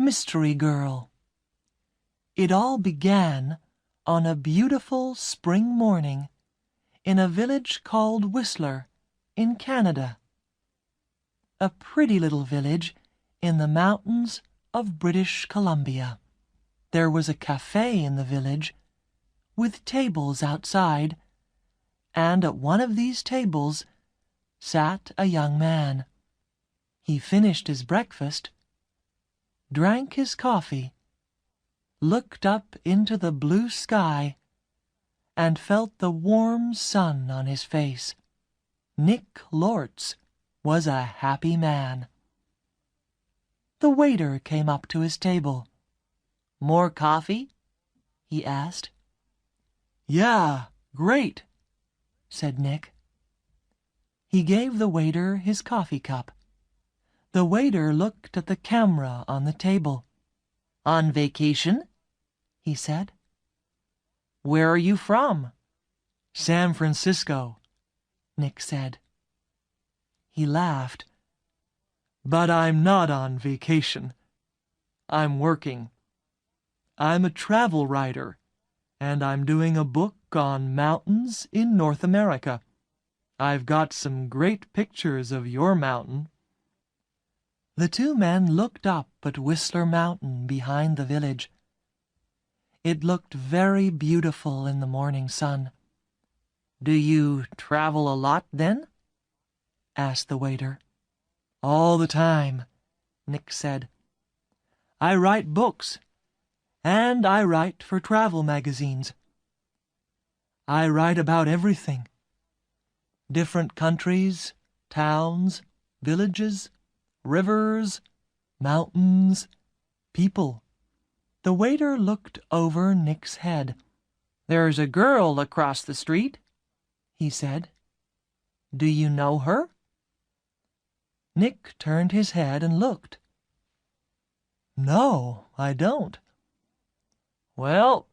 Mystery Girl. It all began on a beautiful spring morning in a village called Whistler in Canada. A pretty little village in the mountains of British Columbia. There was a café in the village with tables outside, and at one of these tables sat a young man. He finished his breakfast, drank his coffee, looked up into the blue sky, and felt the warm sun on his face. Nick Lortz was a happy man. The waiter came up to his table. "More coffee?" he asked. "Yeah, great," said Nick. He gave the waiter his coffee cup. The waiter looked at the camera on the table. "On vacation?" he said. "Where are you from?" "San Francisco," Nick said. He laughed. "But I'm not on vacation. I'm working. I'm a travel writer, and I'm doing a book on mountains in North America. I've got some great pictures of your mountain." The two men looked up at Whistler Mountain behind the village. It looked very beautiful in the morning sun. "Do you travel a lot, then?" asked the waiter. "All the time," Nick said. "I write books, and I write for travel magazines. I write about everything. Different countries, towns, villages, rivers, mountains, people." The waiter looked over Nick's head. "There's a girl across the street," he said. "Do you know her?" Nick turned his head and looked. "No, I don't." "Well,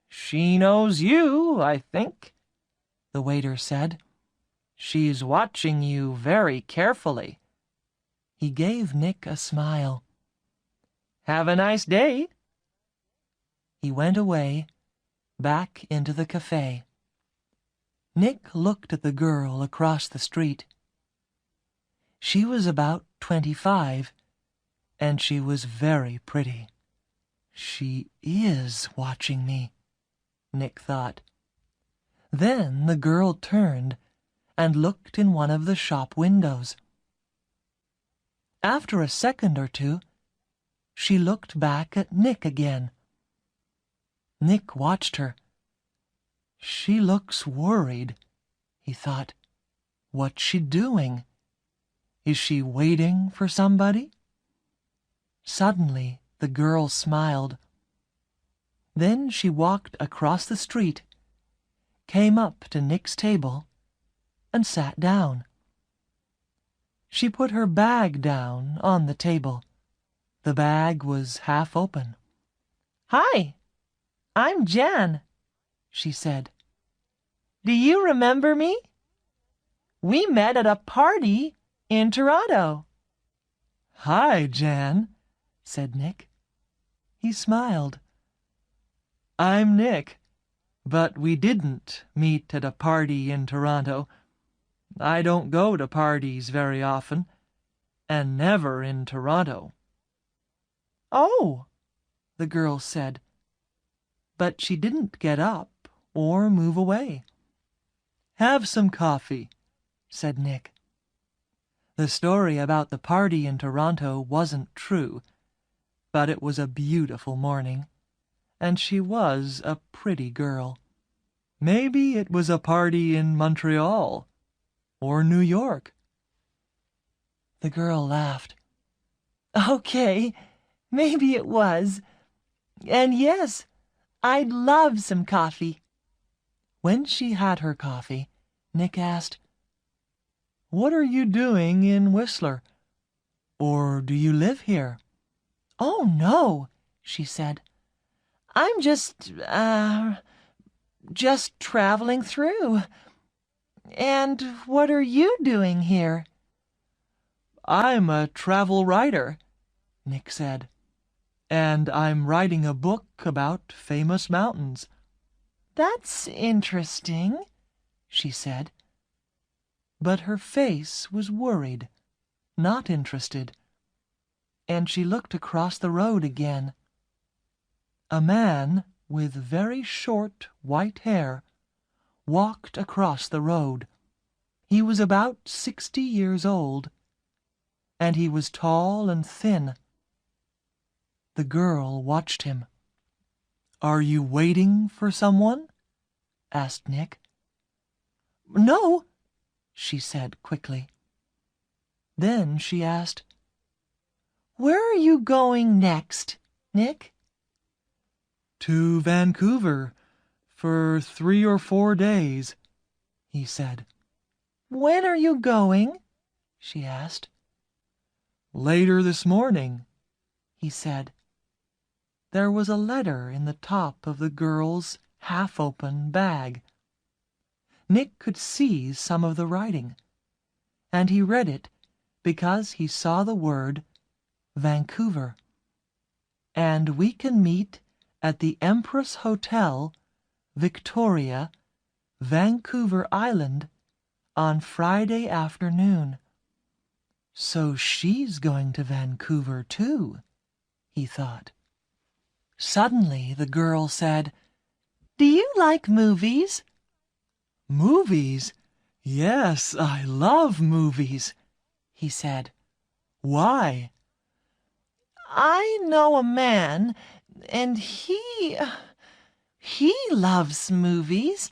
she knows you, I think," the waiter said. "She's watching you very carefully." He gave Nick a smile. "Have a nice day." He went away, back into the café. Nick looked at the girl across the street. She was about 25, and she was very pretty. "She is watching me," Nick thought. Then the girl turned and looked in one of the shop windows. After a second or two, she looked back at Nick again. Nick watched her. "She looks worried," he thought. "What's she doing? Is she waiting for somebody?" Suddenly, the girl smiled. Then she walked across the street, came up to Nick's table, and sat down. She put her bag down on the table. The bag was half open. "Hi, I'm Jan," she said. "Do you remember me? We met at a party in Toronto." "Hi, Jan," said Nick. He smiled. "I'm Nick, but we didn't meet at a party in Toronto. I don't go to parties very often, and never in Toronto." "Oh," the girl said, but she didn't get up or move away. "Have some coffee," said Nick. The story about the party in Toronto wasn't true, but it was a beautiful morning, and she was a pretty girl. Maybe it was a party in Montreal or New York. The girl laughed. "Okay, maybe it was. And yes, I'd love some coffee." When she had her coffee, Nick asked, "What are you doing in Whistler? Or do you live here?" "Oh, no," she said. "I'm just traveling through. And what are you doing here?" "I'm a travel writer," Nick said. and I'm writing a book about famous mountains." "That's interesting," she said. But her face was worried, not interested, and she looked across the road again. A man with very short white hair walked across the road. He was about 60 years old, and he was tall and thin. The girl watched him. "Are you waiting for someone?" asked Nick. "No," she said quickly. Then she asked, "Where are you going next, Nick?" "To Vancouver for 3 or 4 days," he said. "When are you going?" she asked. "Later this morning," he said. There was a letter in the top of the girl's half-open bag. Nick could see some of the writing, and he read it because he saw the word Vancouver. "And we can meet at the Empress Hotel, Victoria, Vancouver Island, on Friday afternoon." So she's going to Vancouver too, he thought. Suddenly the girl said, "Do you like movies?" "Movies? Yes, I love movies," he said. "Why?" "I know a man, and he loves movies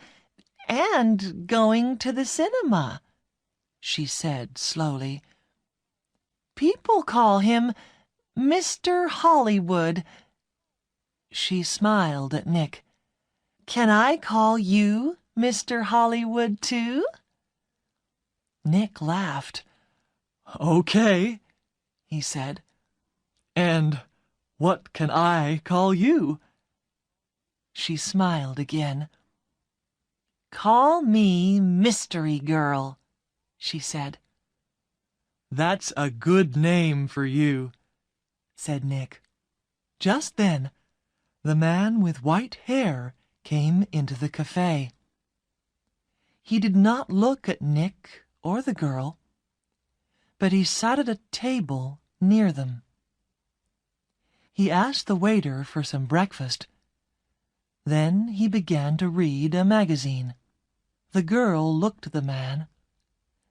and going to the cinema," she said slowly. "People call him Mr. Hollywood." She smiled at Nick. "Can I call you Mr. Hollywood too?" Nick laughed. "Okay," he said. "And what can I call you?" She smiled again. "Call me Mystery Girl," she said. "That's a good name for you," said Nick. Just then, the man with white hair came into the café. He did not look at Nick or the girl, but he sat at a table near them. He asked the waiter for some breakfast. Then he began to read a magazine. The girl looked at the man,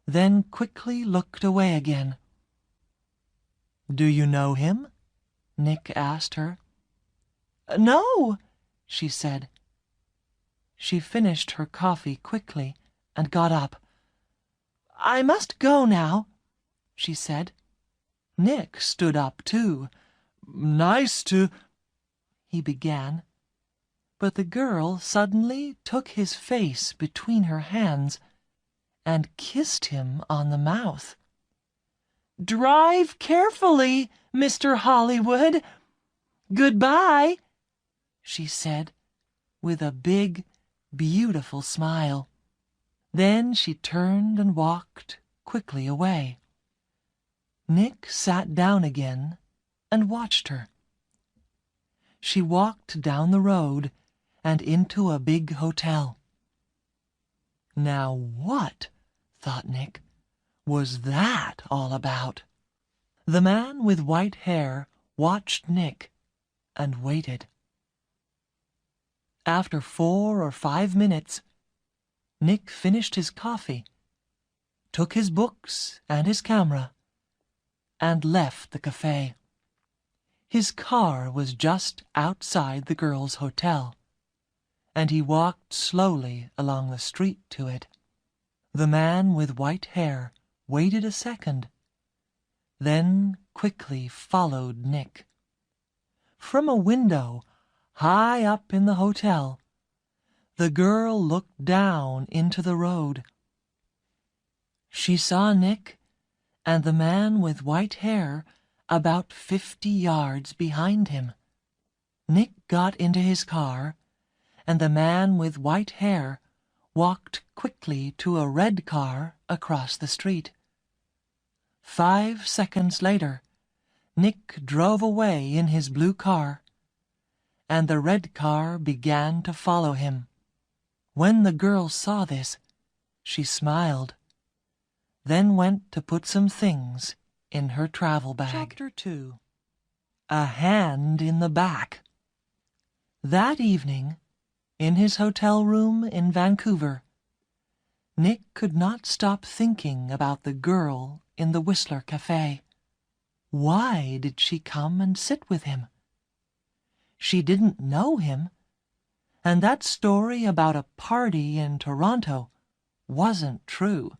then quickly looked away again. "Do you know him?" Nick asked her. "No," she said. She finished her coffee quickly and got up. "I must go now," she said. Nick stood up too. "Nice to—" he began, but the girl suddenly took his face between her hands and kissed him on the mouth. "Drive carefully, Mr. Hollywood. Goodbye," she said, with a big, beautiful smile. Then she turned and walked quickly away. Nick sat down again and watched her. She walked down the road and into a big hotel. Now what, thought Nick, was that all about? The man with white hair watched Nick and waited. After 4 or 5 minutes, Nick finished his coffee, took his books and his camera, and left the café. His car was just outside the girl's hotel, and he walked slowly along the street to it. The man with white hair waited a second, then quickly followed Nick. From a window high up in the hotel, the girl looked down into the road. She saw Nick and the man with white hair about 50 yards behind him. Nick got into his car, and the man with white hair walked quickly to a red car across the street. 5 seconds later, Nick drove away in his blue car, and the red car began to follow him. When the girl saw this, she smiled, then went to put some things in her travel bag. Chapter 2. A Hand in the Back. That evening, in his hotel room in Vancouver, Nick could not stop thinking about the girl in the Whistler Café. Why did she come and sit with him? She didn't know him, and that story about a party in Toronto wasn't true,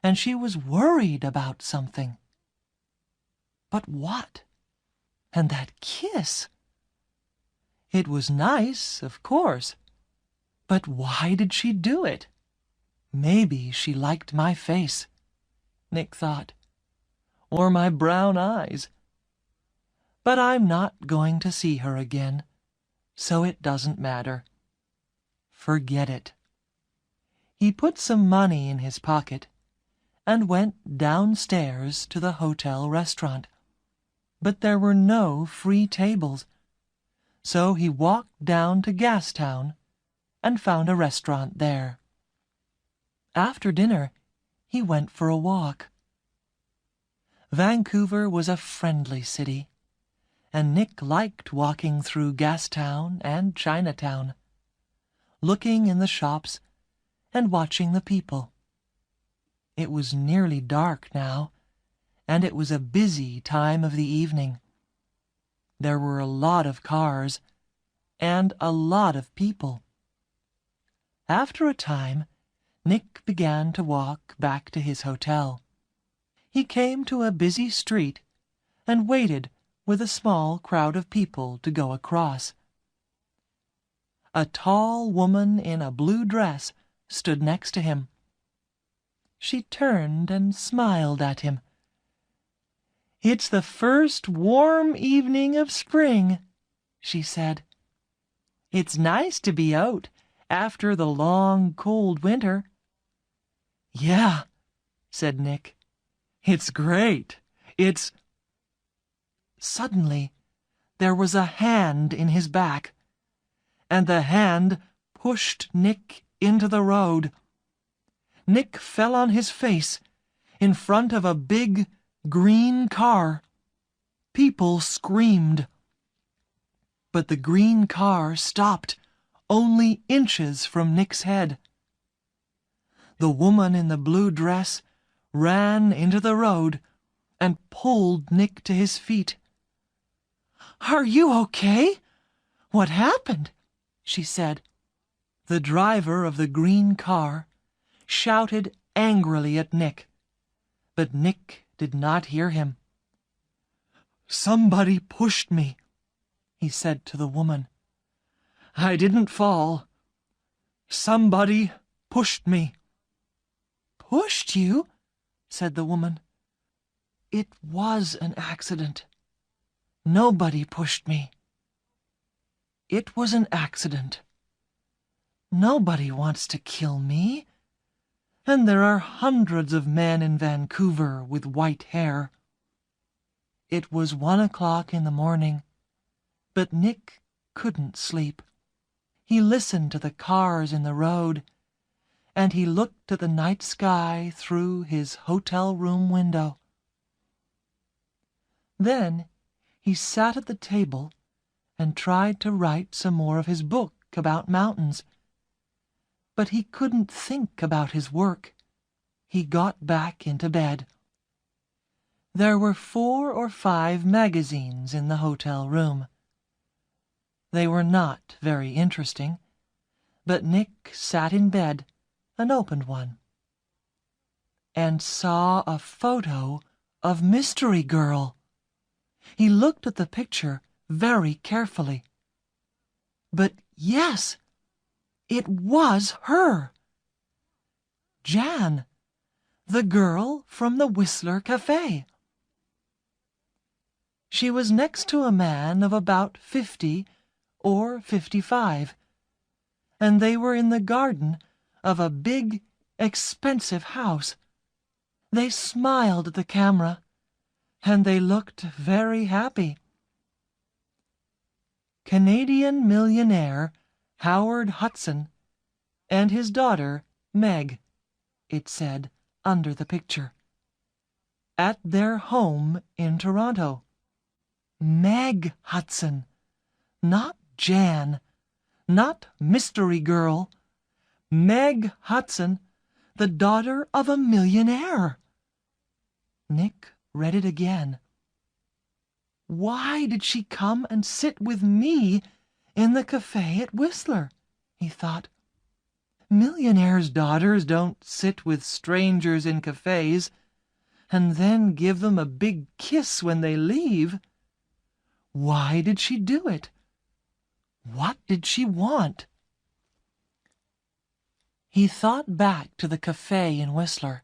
and she was worried about something. But what? And that kiss? It was nice, of course, but why did she do it? Maybe she liked my face, Nick thought, or my brown eyes. But I'm not going to see her again, so it doesn't matter. Forget it. He put some money in his pocket and went downstairs to the hotel restaurant. But there were no free tables, so he walked down to Gastown and found a restaurant there. After dinner, he went for a walk. Vancouver was a friendly city, and Nick liked walking through Gastown and Chinatown, looking in the shops and watching the people. It was nearly dark now, and it was a busy time of the evening. There were a lot of cars and a lot of people. After a time, Nick began to walk back to his hotel. He came to a busy street and waited with a small crowd of people to go across. A tall woman in a blue dress stood next to him. She turned and smiled at him. "It's the first warm evening of spring," she said. "It's nice to be out after the long, cold winter." "Yeah," said Nick. "It's great. It's—" Suddenly, there was a hand in his back, and the hand pushed Nick into the road. Nick fell on his face in front of a big green car. People screamed. But the green car stopped only inches from Nick's head. The woman in the blue dress ran into the road and pulled Nick to his feet. "Are you okay? What happened?" she said. The driver of the green car shouted angrily at Nick, but Nick did not hear him. "Somebody pushed me," he said to the woman. "I didn't fall. Somebody pushed me." "Pushed you?" said the woman. "It was an accident. Nobody pushed me. It was an accident. Nobody wants to kill me. And there are hundreds of men in Vancouver with white hair." It was 1 o'clock in the morning, but Nick couldn't sleep. He listened to the cars in the road, and he looked at the night sky through his hotel room window. Then he sat at the table and tried to write some more of his book about mountains. But he couldn't think about his work. He got back into bed. There were 4 or 5 magazines in the hotel room. They were not very interesting, but Nick sat in bed and opened one, and saw a photo of Mystery Girl. He looked at the picture very carefully. But yes, it was her. Jan, the girl from the Whistler Café. She was next to a man of about 50 or 55, and they were in the garden of a big, expensive house. They smiled at the camera, and they looked very happy. Canadian millionaire Howard Hudson and his daughter Meg, it said under the picture, at their home in Toronto. Meg Hudson, not Jan, not Mystery Girl. Meg Hudson, the daughter of a millionaire. Nick read it again. Why did she come and sit with me in the café at Whistler? He thought. Millionaires' daughters don't sit with strangers in cafés and then give them a big kiss when they leave. Why did she do it? What did she want? He thought back to the café in Whistler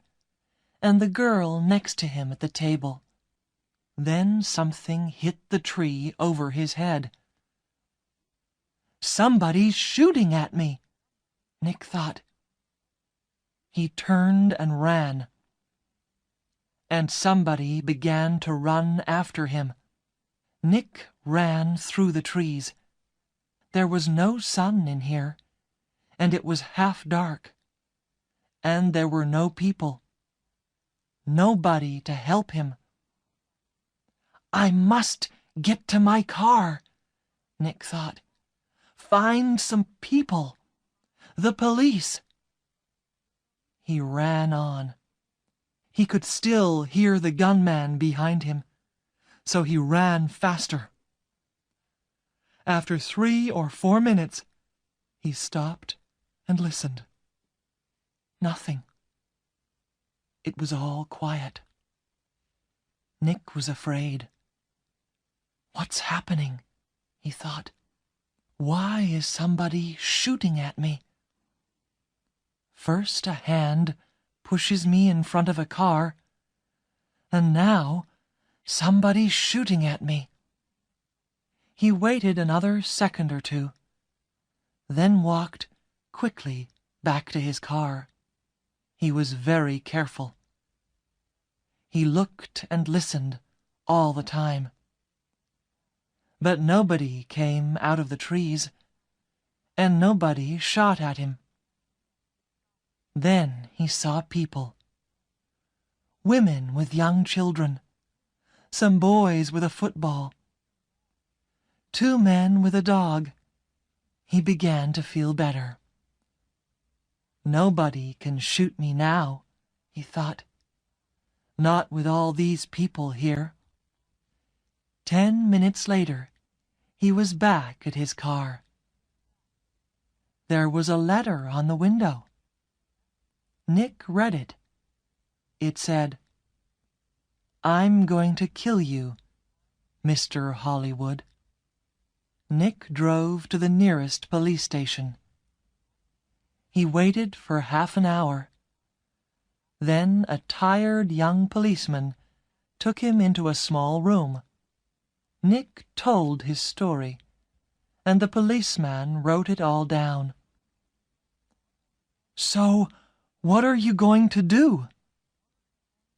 and the girl next to him at the table. Then something hit the tree over his head. Somebody's shooting at me, Nick thought. He turned and ran, and somebody began to run after him. Nick ran through the trees. There was no sun in here, and it was half dark, and there were no people. Nobody to help him. I must get to my car, Nick thought. Find some people. The police. He ran on. He could still hear the gunman behind him, so he ran faster. After 3 or 4 minutes, he stopped and listened. Nothing. It was all quiet. Nick was afraid. What's happening? He thought. Why is somebody shooting at me? First a hand pushes me in front of a car, and now somebody's shooting at me. He waited another second or two, then walked quickly back to his car. He was very careful. He looked and listened all the time. But nobody came out of the trees, and nobody shot at him. Then he saw people. Women with young children, some boys with a football, 2 men with a dog. He began to feel better. Nobody can shoot me now, he thought. Not with all these people here. 10 minutes later, he was back at his car. There was a letter on the window. Nick read it. It said, I'm going to kill you, Mr. Hollywood. Nick drove to the nearest police station. He waited for half an hour. Then a tired young policeman took him into a small room. Nick told his story, and the policeman wrote it all down. So, what are you going to do?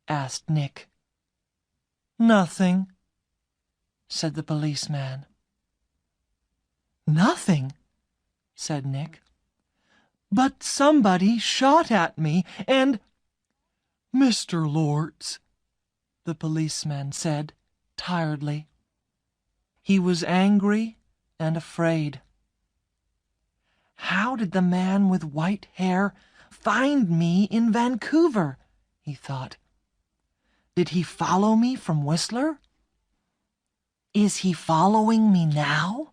Asked Nick. Nothing, said the policeman. Nothing, said Nick. But somebody shot at me, and... Mr. Lortz, the policeman said tiredly. He was angry and afraid. How did the man with white hair find me in Vancouver? He thought. Did he follow me from Whistler? Is he following me now?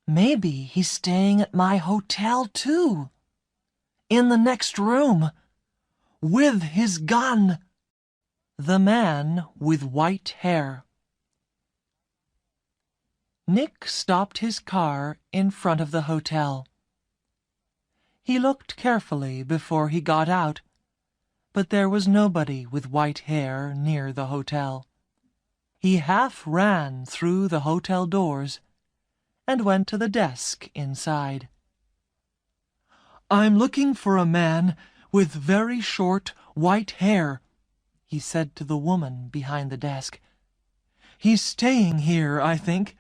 Maybe he's staying at my hotel too. In the next room. With his gun. The man with white hair. Nick stopped his car in front of the hotel. He looked carefully before he got out, but there was nobody with white hair near the hotel. He half ran through the hotel doors and went to the desk inside. I'm looking for a man with very short white hair, he said to the woman behind the desk. "He's staying here, I think.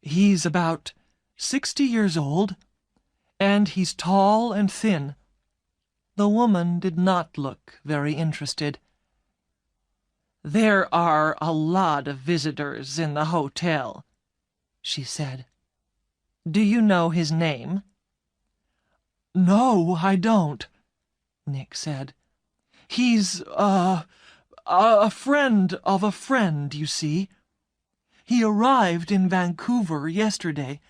He's about 60 years old, and he's tall and thin." The woman did not look very interested. "There are a lot of visitors in the hotel," she said. "Do you know his name?" "No, I don't," Nick said. "He's a friend of a friend, you see. He arrived in Vancouver yesterday,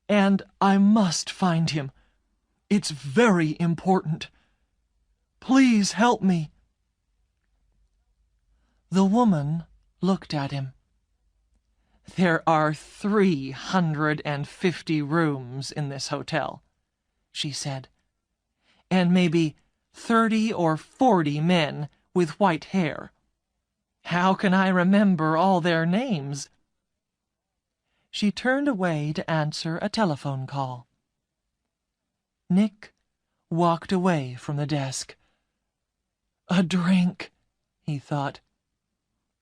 and I must find him. It's very important. Please help me." The woman looked at him. "There are 350 rooms in this hotel," she said, "and maybe 30 or 40 men with white hair. How can I remember all their names?" She turned away to answer a telephone call. Nick walked away from the desk. "A drink," he thought.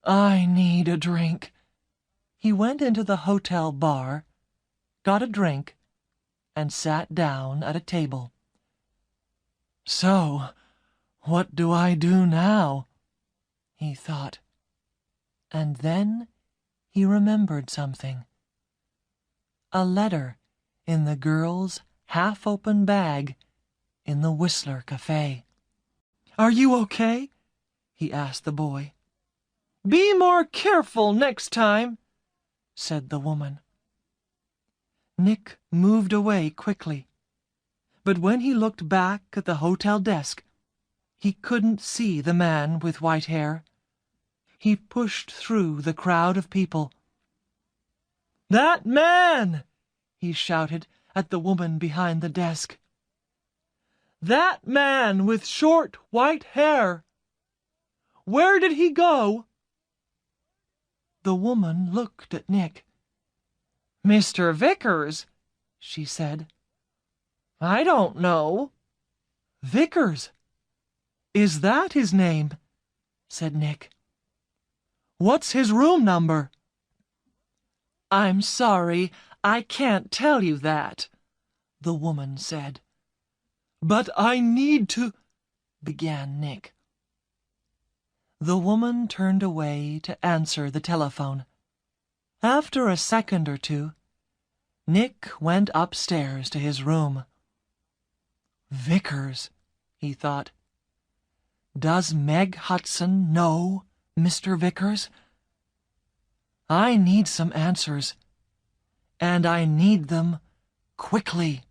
"I need a drink." He went into the hotel bar, got a drink, and sat down at a table. "So, what do I do now?" he thought. And then he remembered something. A letter in the girl's half-open bag in the Whistler Café. "Are you okay?" he asked the boy. "Be more careful next time," said the woman. Nick moved away quickly, but when he looked back at the hotel desk, he couldn't see the man with white hair. He pushed through the crowd of people. "That man!" he shouted at the woman behind the desk. "That man with short white hair! Where did he go?" The woman looked at Nick. "Mr. Vickers," she said. "I don't know." "Vickers? Is that his name?" said Nick. "What's his room number?" "I'm sorry, I can't tell you that," the woman said. "But I need to—" began Nick. The woman turned away to answer the telephone. After a second or two, Nick went upstairs to his room. "Vickers," he thought. "Does Meg Hudson know Mr. Vickers? I need some answers, and I need them quickly."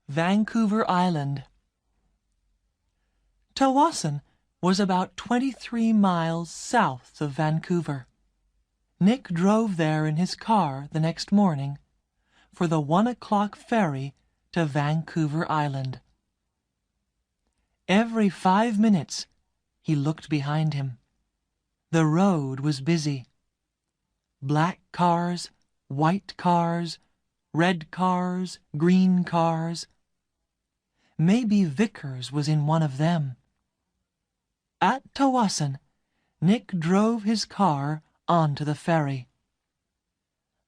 Vancouver Island. Tawasin was about 23 miles south of Vancouver. Nick drove there in his car the next morning for the 1 o'clock ferry to Vancouver Island. Every 5 minutes he looked behind him. The road was busy. Black cars, white cars, red cars, green cars. Maybe Vickers was in one of them. At Tawasin, Nick drove his car onto the ferry.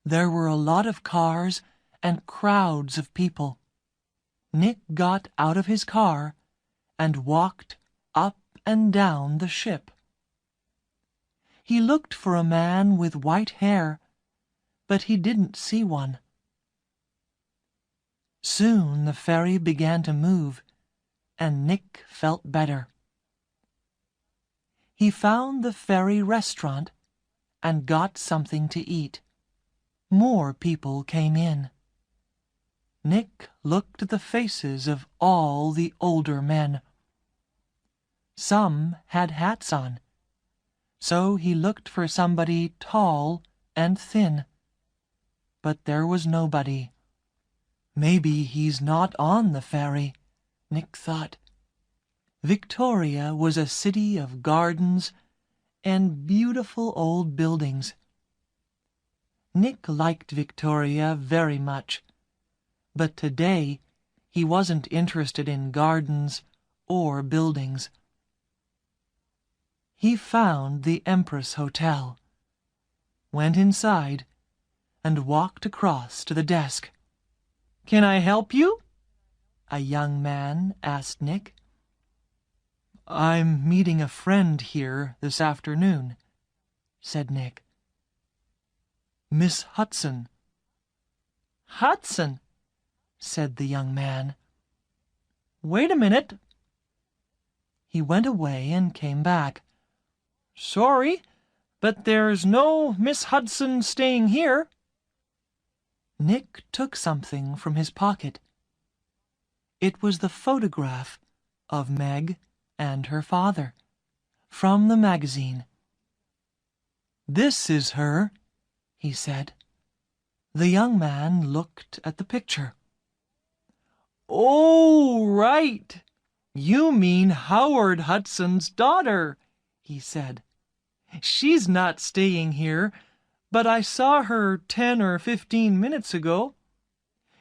There were a lot of cars and crowds of people. Nick got out of his car and walked up and down the ship. He looked for a man with white hair, but he didn't see one. Soon the ferry began to move, and Nick felt better. He found the ferry restaurant and got something to eat. More people came in. Nick looked at the faces of all the older men. Some had hats on, so he looked for somebody tall and thin. But there was nobody. Maybe he's not on the ferry, Nick thought. Victoria was a city of gardens and beautiful old buildings. Nick liked Victoria very much, but today he wasn't interested in gardens or buildings. He found the Empress Hotel, went inside, and walked across to the desk. "Can I help you?" a young man asked Nick. "I'm meeting a friend here this afternoon," said Nick. "Miss Hudson." "Hudson," said the young man. "Wait a minute." He went away and came back. "Sorry, but there's no Miss Hudson staying here." Nick took something from his pocket. It was the photograph of Meg and her father, from the magazine. "This is her," he said. The young man looked at the picture. "Oh, right! You mean Howard Hudson's daughter," he said. "She's not staying here, but I saw her 10 or 15 minutes ago.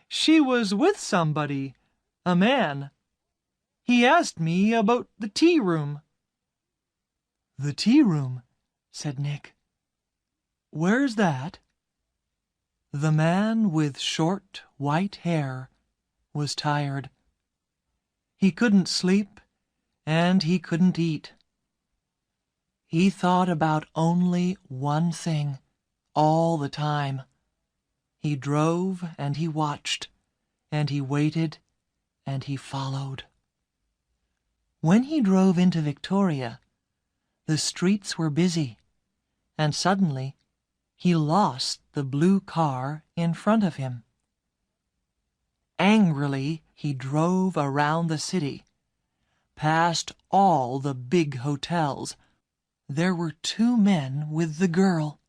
She was with somebody, a man. He asked me about the tea room." "The tea room," said Nick. "Where's that?" The man with short white hair was tired. He couldn't sleep and he couldn't eat. He thought about only one thing all the time. He drove and he watched, and he waited and he followed. When he drove into Victoria, the streets were busy, and suddenly he lost the blue car in front of him. Angrily, he drove around the city, past all the big hotels. There were 2 men with the girl.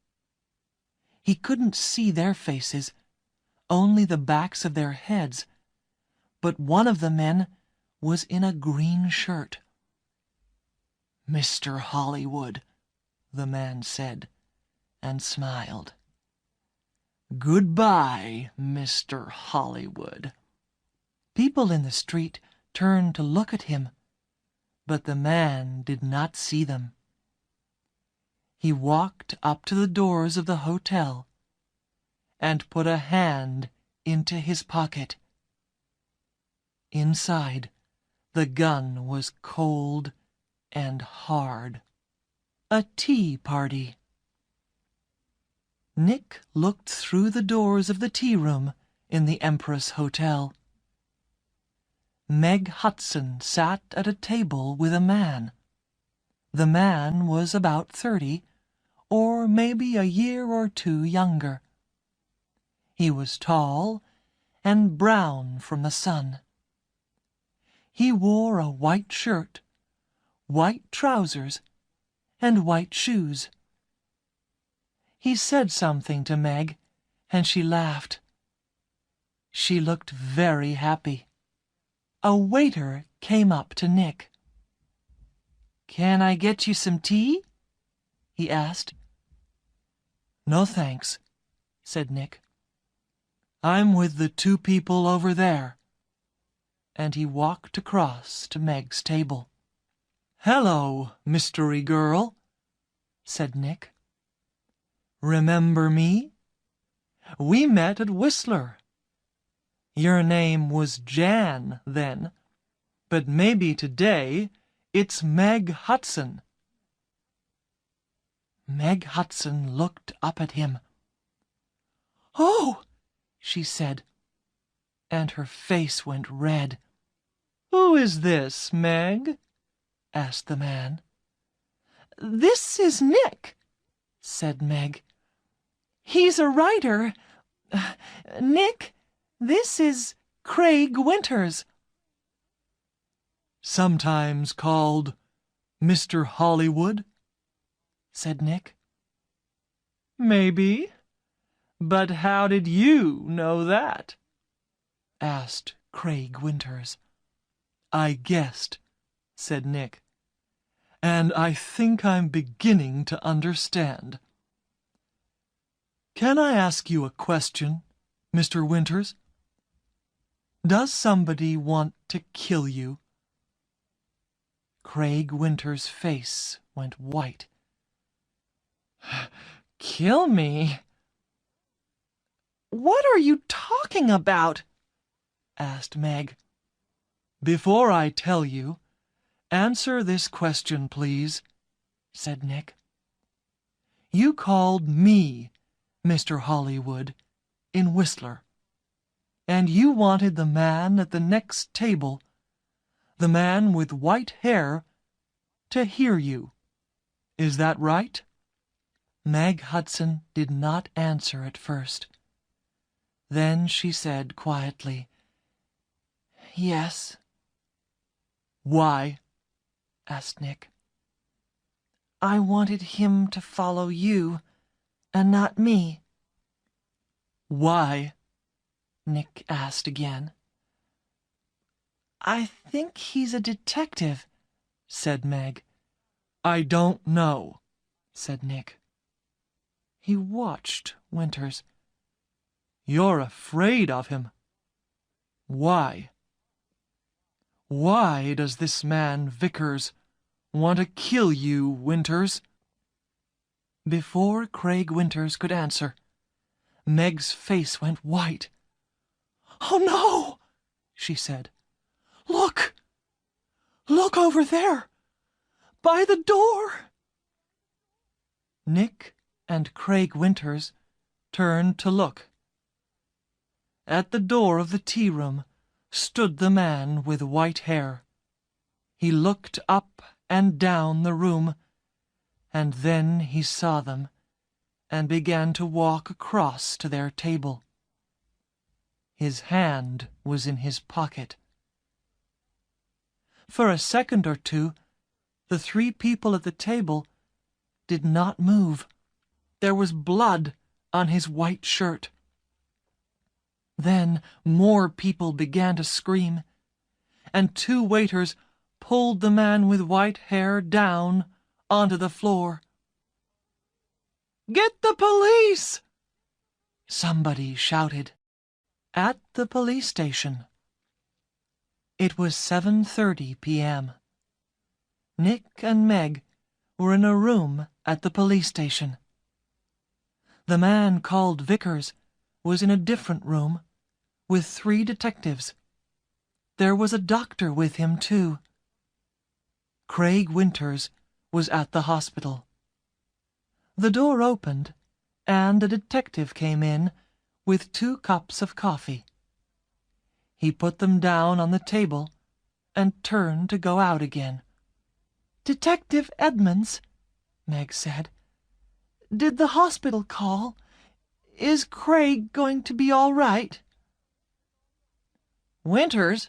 He couldn't see their faces, only the backs of their heads, but one of the men was in a green shirt. "Mr. Hollywood," the man said, and smiled. "Goodbye, Mr. Hollywood." People in the street turned to look at him, but the man did not see them. He walked up to the doors of the hotel and put a hand into his pocket. Inside, the gun was cold and hard. A tea party. Nick looked through the doors of the tea room in the Empress Hotel. Meg Hudson sat at a table with a man. The man was about 30, or maybe a year or 2 younger. He was tall and brown from the sun. He wore a white shirt, white trousers, and white shoes. He said something to Meg, and she laughed. She looked very happy. A waiter came up to Nick. "Can I get you some tea?" he asked. "No, thanks," said Nick. "I'm with the 2 people over there." And he walked across to Meg's table. "Hello, mystery girl," said Nick. "Remember me? We met at Whistler. Your name was Jan then, but maybe today it's Meg Hudson." Meg Hudson looked up at him. "Oh!" she said, and her face went red. "Who is this, Meg?" asked the man. "This is Nick," said Meg. "He's a writer. Nick, this is Craig Winters." "Sometimes called Mr. Hollywood?" said Nick. "Maybe. But how did you know that?" asked Craig Winters. "I guessed," said Nick. "And I think I'm beginning to understand. Can I ask you a question, Mr. Winters? Does somebody want to kill you?" Craig Winters' face went white. "Kill me? What are you talking about?" asked Meg. "Before I tell you, answer this question, please," said Nick. "You called me Mr. Hollywood in Whistler, and you wanted the man at the next table, the man with white hair, to hear you. Is that right?" Meg Hudson did not answer at first. Then she said quietly, "Yes." "Why?" asked Nick. "I wanted him to follow you, and not me." "Why?" Nick asked again. "I think he's a detective," said Meg. "I don't know," said Nick. He watched Winters. "You're afraid of him. Why? Why does this man Vickers want to kill you, Winters?" Before Craig Winters could answer, Meg's face went white. "Oh, no!" she said. "Look! Look over there! By the door!" Nick and Craig Winters turned to look. At the door of the tea-room stood the man with white hair. He looked up and down the room, and then he saw them and began to walk across to their table. His hand was in his pocket. For a second or two, the three people at the table did not move. There was blood on his white shirt. Then more people began to scream, and two waiters pulled the man with white hair down onto the floor. "Get the police!" somebody shouted. At the police station. It was 7:30 p.m. Nick and Meg were in a room at the police station. The man called Vickers was in a different room with 3 detectives. There was a doctor with him, too. Craig Winters was at the hospital. The door opened, and a detective came in with 2 cups of coffee. He put them down on the table and turned to go out again. "Detective Edmonds," Meg said, "did the hospital call? Is Craig going to be all right?" "Winters,"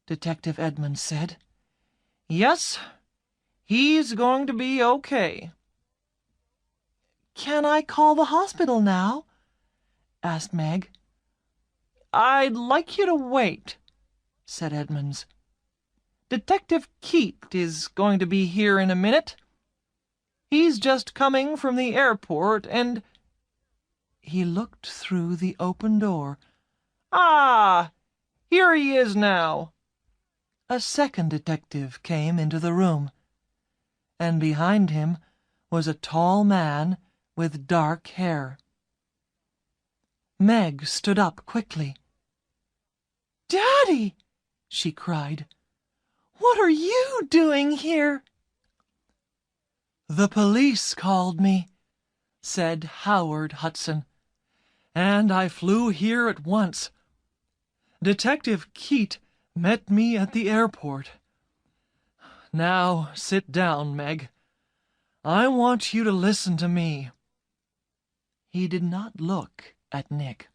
Detective Edmonds said. "Yes, he's going to be okay." "Can I call the hospital now?" asked Meg. "I'd like you to wait," said Edmonds. "Detective Keat is going to be here in a minute. He's just coming from the airport, and—" He looked through the open door. "Ah, here he is now." A second detective came into the room, and behind him was a tall man with dark hair. Meg stood up quickly. "Daddy!" she cried. "What are you doing here?" "The police called me," said Howard Hudson, "and I flew here at once. Detective Keat met me at the airport. Now sit down, Meg. I want you to listen to me." He did not look at Nick.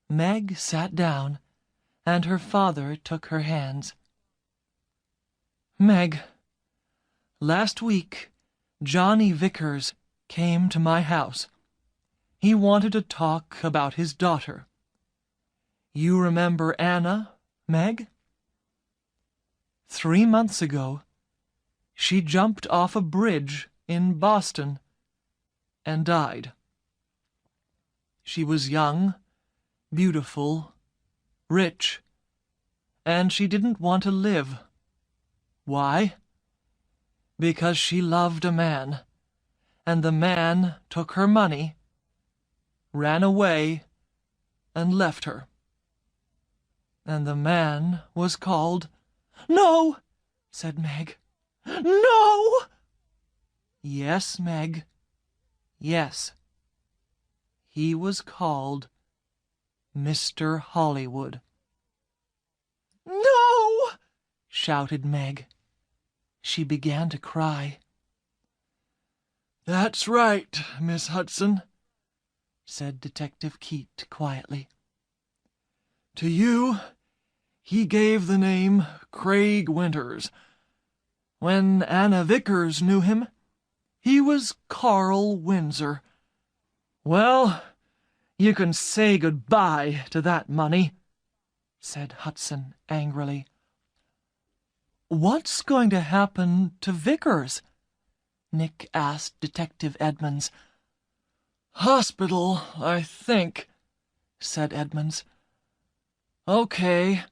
Meg sat down, and her father took her hands. "Meg, last week Johnny Vickers came to my house. He wanted to talk about his daughter. You remember Anna, Meg? 3 months ago, she jumped off a bridge in Boston and died. She was young, beautiful, rich, and she didn't want to live. Why? because she loved a man, and the man took her money, ran away, and left her. And the man was called—" "No!" said Meg. "No!" "Yes, Meg. Yes. He was called Mr. Hollywood." "No!" shouted Meg. She began to cry. "That's right, Miss Hudson," said Detective Keat quietly. "To you he gave the name Craig Winters. When Anna Vickers knew him, he was Carl Windsor. Well, you can say goodbye to that money," said Hudson angrily. "What's going to happen to Vickers?" Nick asked Detective Edmonds. "Hospital, I think," said Edmonds. "Okay,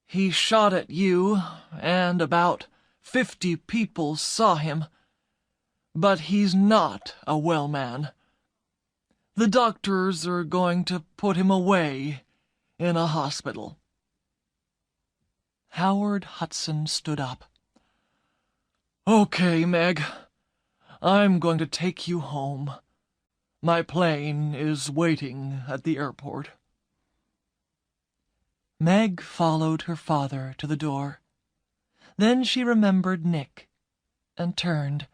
he shot at you, and about 50 people saw him. But he's not a well man. The doctors are going to put him away in a hospital." Howard Hudson stood up. "Okay, Meg. I'm going to take you home. My plane is waiting at the airport." Meg followed her father to the door. Then she remembered Nick and turned.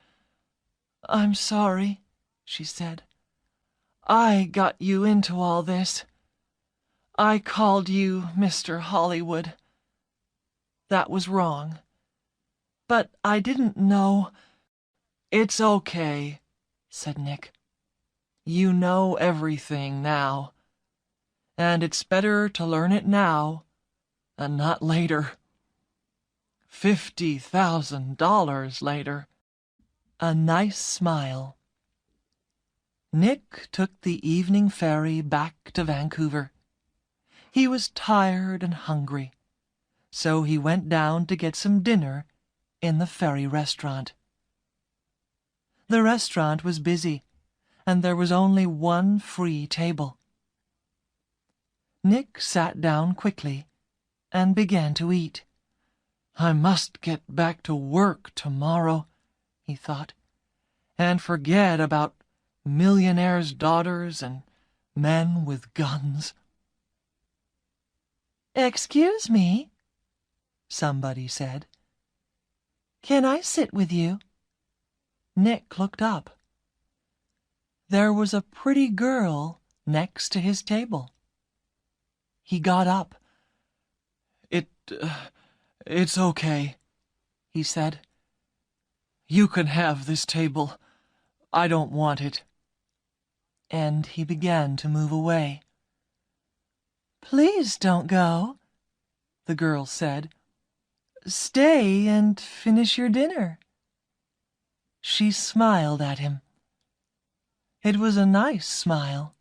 "I'm sorry," she said. "I got you into all this. I called you Mr. Hollywood. That was wrong. But I didn't know—" "It's okay," said Nick. "You know everything now. And it's better to learn it now and not later. $50,000 later." A nice smile. Nick took the evening ferry back to Vancouver. He was tired and hungry, so he went down to get some dinner in the ferry restaurant. The restaurant was busy, and there was only one free table. Nick sat down quickly and began to eat. "I must get back to work tomorrow," he thought, "and forget about millionaires' daughters and men with guns." "Excuse me," somebody said. "Can I sit with you?" Nick looked up. There was a pretty girl next to his table. He got up. It's okay," he said. "You can have this table. I don't want it." And he began to move away. "Please don't go," the girl said. "Stay and finish your dinner." She smiled at him. It was a nice smile.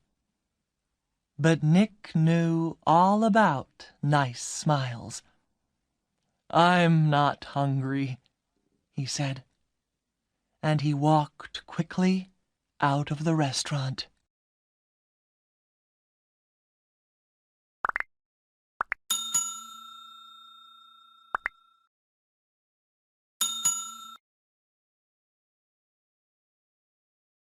But Nick knew all about nice smiles. "I'm not hungry," he said. And he walked quickly out of the restaurant.